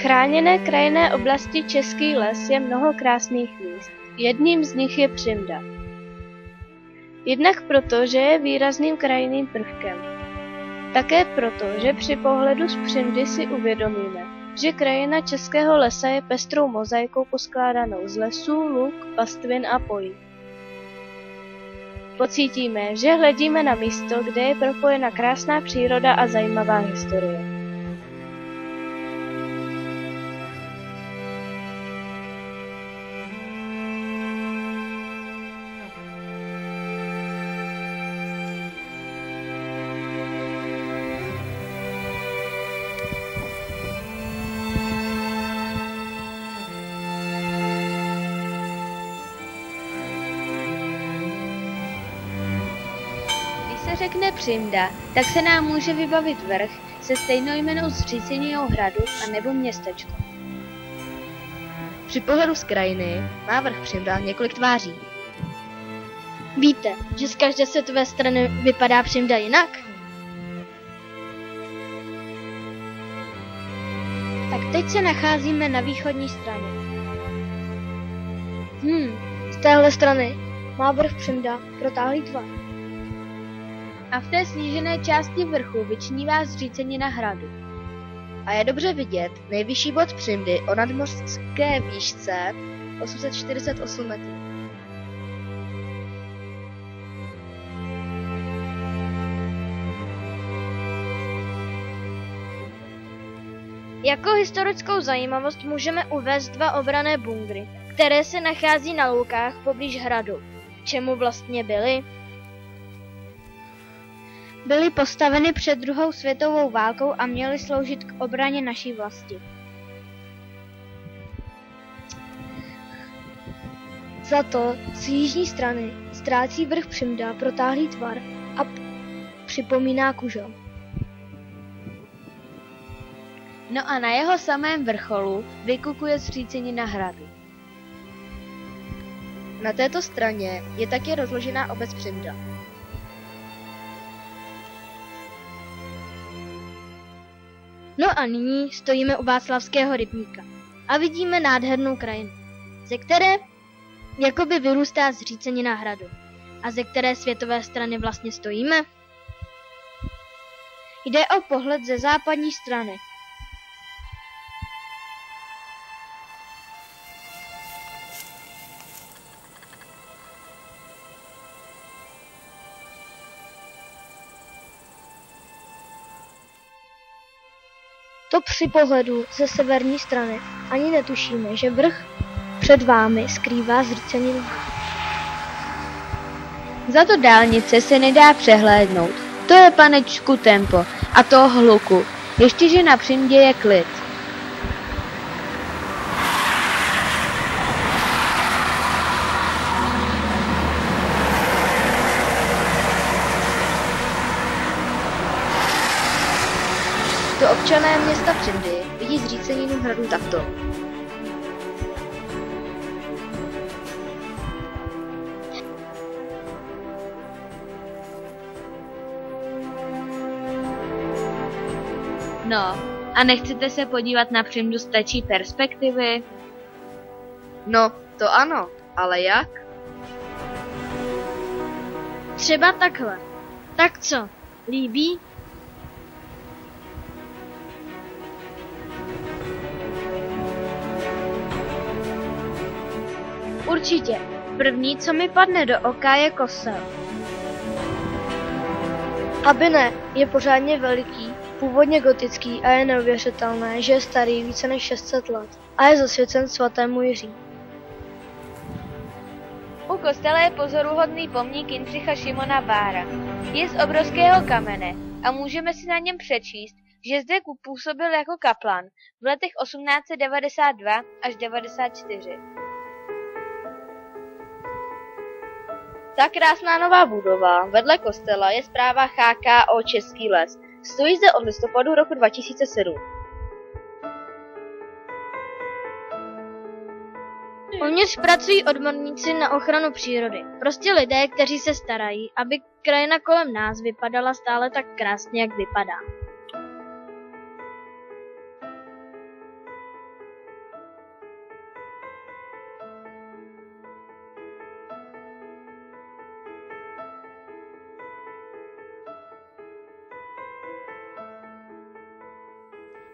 chráněné krajinné oblasti Český les je mnoho krásných míst. Jedním z nich je Přimda. Jednak proto, že je výrazným krajinným prvkem. Také proto, že při pohledu z Přimdy si uvědomíme, že krajina Českého lesa je pestrou mozaikou poskládanou z lesů, luk, pastvin a polí. Pocítíme, že hledíme na místo, kde je propojena krásná příroda a zajímavá historie. Když se řekne Přimda, tak se nám může vybavit vrch se stejnojmennou zříceninu hradu a nebo městečko. Při pohledu z krajiny má vrch Přimda několik tváří. Víte, že z každé světové strany vypadá Přimda jinak? Tak teď se nacházíme na východní straně. Z téhle strany má vrch Přimda protáhlý tvar. A v té snížené části vrchu vyčnívá zřícenina hradu. A je dobře vidět nejvyšší bod Přimdy o nadmořské výšce 848 metrů. Jako historickou zajímavost můžeme uvést dva obranné bunkry, které se nachází na loukách poblíž hradu. K čemu vlastně byly? Byly postaveny před druhou světovou válkou a měly sloužit k obraně naší vlasti. Za to z jižní strany ztrácí vrch Přimda protáhlý tvar a připomíná kužel. No a na jeho samém vrcholu vykukuje zřícenina hradu. Na této straně je také rozložená obec Přimda. No a nyní stojíme u Václavského rybníka a vidíme nádhernou krajinu, ze které jakoby vyrůstá zřícenina hradu. A ze které světové strany vlastně stojíme? Jde o pohled ze západní strany. To při pohledu ze severní strany ani netušíme, že vrch před vámi skrývá zrceninu. Za to dálnice se nedá přehlédnout. To je, panečku, tempo a toho hluku. Ještěže na Přimdě je klid. To občané města Přimdy vidí zříceninu hradu takto. No, a nechcete se podívat na Přimdu z téčí perspektivy? No, to ano, ale jak? Třeba takhle. Tak co, líbí? Určitě. První, co mi padne do oka, je kostel. Aby ne, je pořádně veliký, původně gotický a je neuvěřitelné, že je starý více než 600 let a je zasvěcen svatému Jiří. U kostela je pozoruhodný pomník Jindřicha Šimona Bára. Je z obrovského kamene a můžeme si na něm přečíst, že zde působil jako kaplan v letech 1892 až 94. Ta krásná nová budova vedle kostela je správa HKO Český les. Stojí zde od listopadu roku 2007. Uvnitř pracují odborníci na ochranu přírody. Prostě lidé, kteří se starají, aby krajina kolem nás vypadala stále tak krásně, jak vypadá.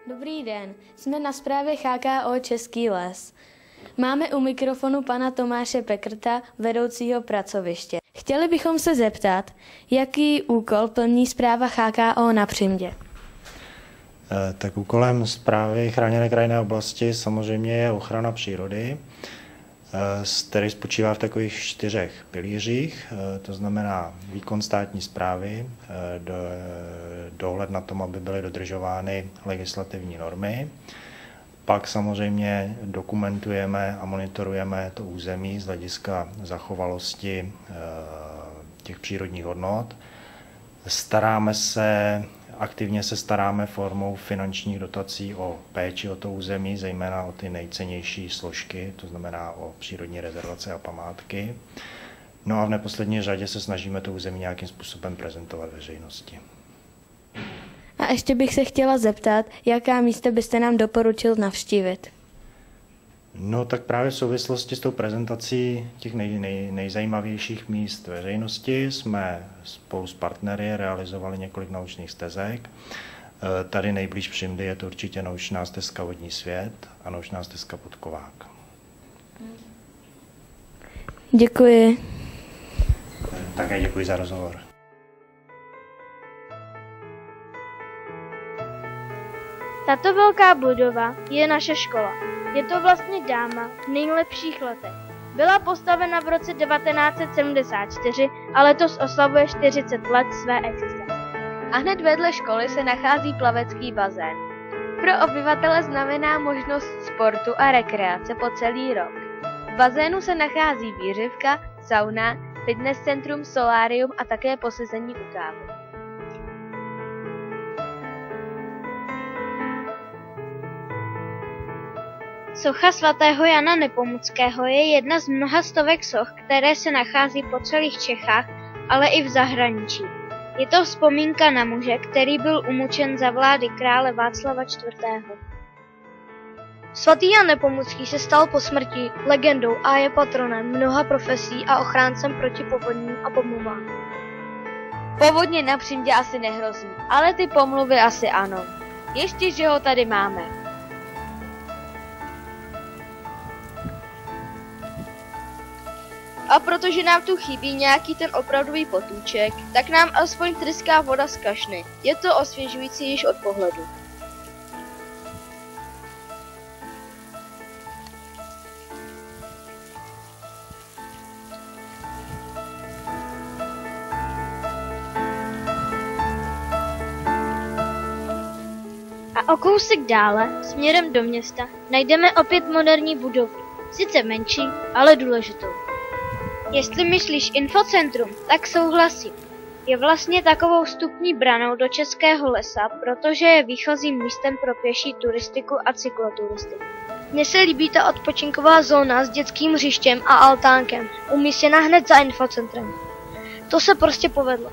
Dobrý den, jsme na správě HKO Český les. Máme u mikrofonu pana Tomáše Pekrta, vedoucího pracoviště. Chtěli bychom se zeptat, jaký úkol plní správa HKO na Přimdě. Tak úkolem správy chráněné krajinné oblasti samozřejmě je ochrana přírody, který spočívá v takových 4 pilířích, to znamená výkon státní správy, dohled na tom, aby byly dodržovány legislativní normy. Pak samozřejmě dokumentujeme a monitorujeme to území z hlediska zachovalosti těch přírodních hodnot. Aktivně se staráme formou finančních dotací o péči o to území, zejména o ty nejcennější složky, to znamená o přírodní rezervace a památky. No a v neposlední řadě se snažíme to území nějakým způsobem prezentovat veřejnosti. A ještě bych se chtěla zeptat, jaká místa byste nám doporučil navštívit? No tak právě v souvislosti s tou prezentací těch nejzajímavějších míst veřejnosti jsme spolu s partnery realizovali několik naučných stezek. Tady nejblíž Přimdy je to určitě naučná stezka Vodní svět a naučná stezka Podkovák. Děkuji. Také děkuji za rozhovor. Tato velká budova je naše škola. Je to vlastně dáma v nejlepších letech. Byla postavena v roce 1974 a letos oslavuje 40 let své existence. A hned vedle školy se nachází plavecký bazén. Pro obyvatele znamená možnost sportu a rekreace po celý rok. V bazénu se nachází výřivka, sauna, fitness centrum, solárium a také posezení u kávy. Socha svatého Jana Nepomuckého je jedna z mnoha stovek soch, které se nachází po celých Čechách, ale i v zahraničí. Je to vzpomínka na muže, který byl umučen za vlády krále Václava IV. Svatý Jan Nepomucký se stal po smrti legendou a je patronem mnoha profesí a ochráncem proti povodním a pomluvám. Povodně na Přimdě asi nehrozí, ale ty pomluvy asi ano. Ještě, že ho tady máme. A protože nám tu chybí nějaký ten opravdový potůček, tak nám aspoň tryská voda z kašny. Je to osvěžující již od pohledu. A o kousek dále, směrem do města, najdeme opět moderní budovu. Sice menší, ale důležitou. Jestli myslíš infocentrum, tak souhlasím. Je vlastně takovou vstupní branou do Českého lesa, protože je výchozím místem pro pěší turistiku a cykloturistiku. Mně se líbí ta odpočinková zóna s dětským hřištěm a altánkem, umístěna hned za infocentrem. To se prostě povedlo.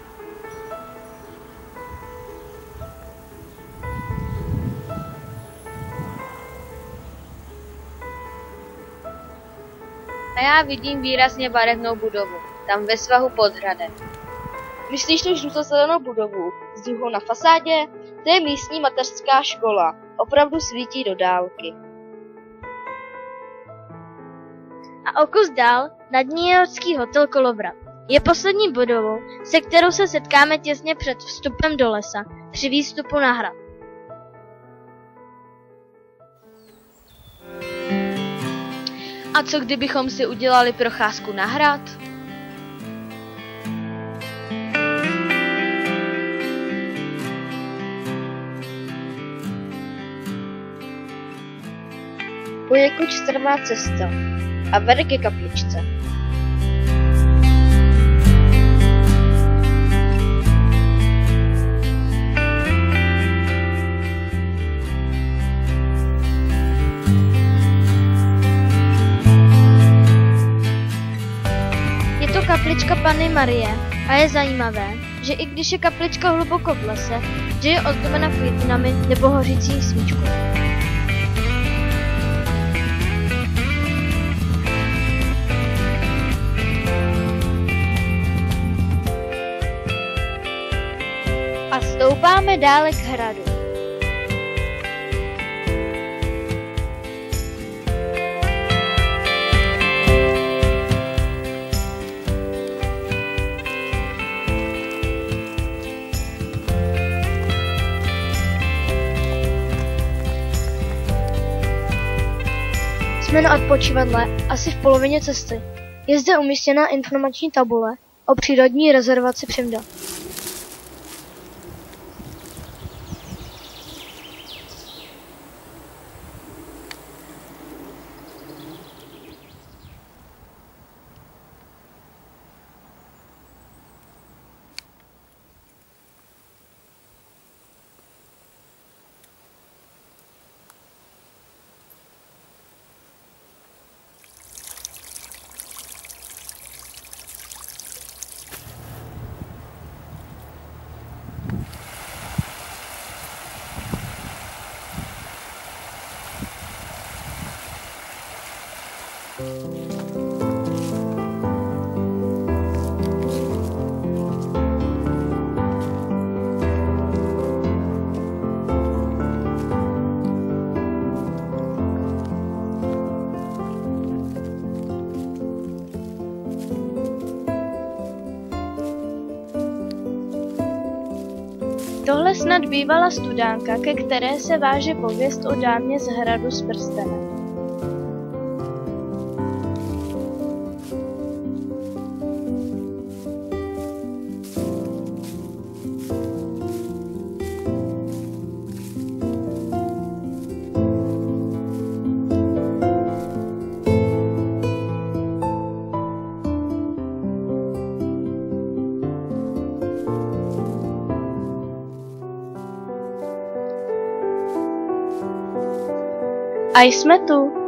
A já vidím výrazně barevnou budovu, tam ve svahu pod hradem. Myslíš tu žlutozelenou budovu s druhou na fasádě? To je místní mateřská škola. Opravdu svítí do dálky. A o kus dál nad ní je horský hotel Kolovrat. Je poslední budovou, se kterou se setkáme těsně před vstupem do lesa, při výstupu na hrad. A co kdybychom si udělali procházku na hrad? Poněkud strmá cesta a vede ke kapličce. Je to kaplička Panny Marie a je zajímavé, že i když je kaplička hluboko v lese, že je ozdobena květinami nebo hořící svíčkou. A stoupáme dále k hradu. Jsme na odpočívadle asi v polovině cesty. Je zde umístěna informační tabule o přírodní rezervaci Přimda. Tohle snad bývala studánka, ke které se váže pověst o dámě z hradu s prstenem. A jsme tu.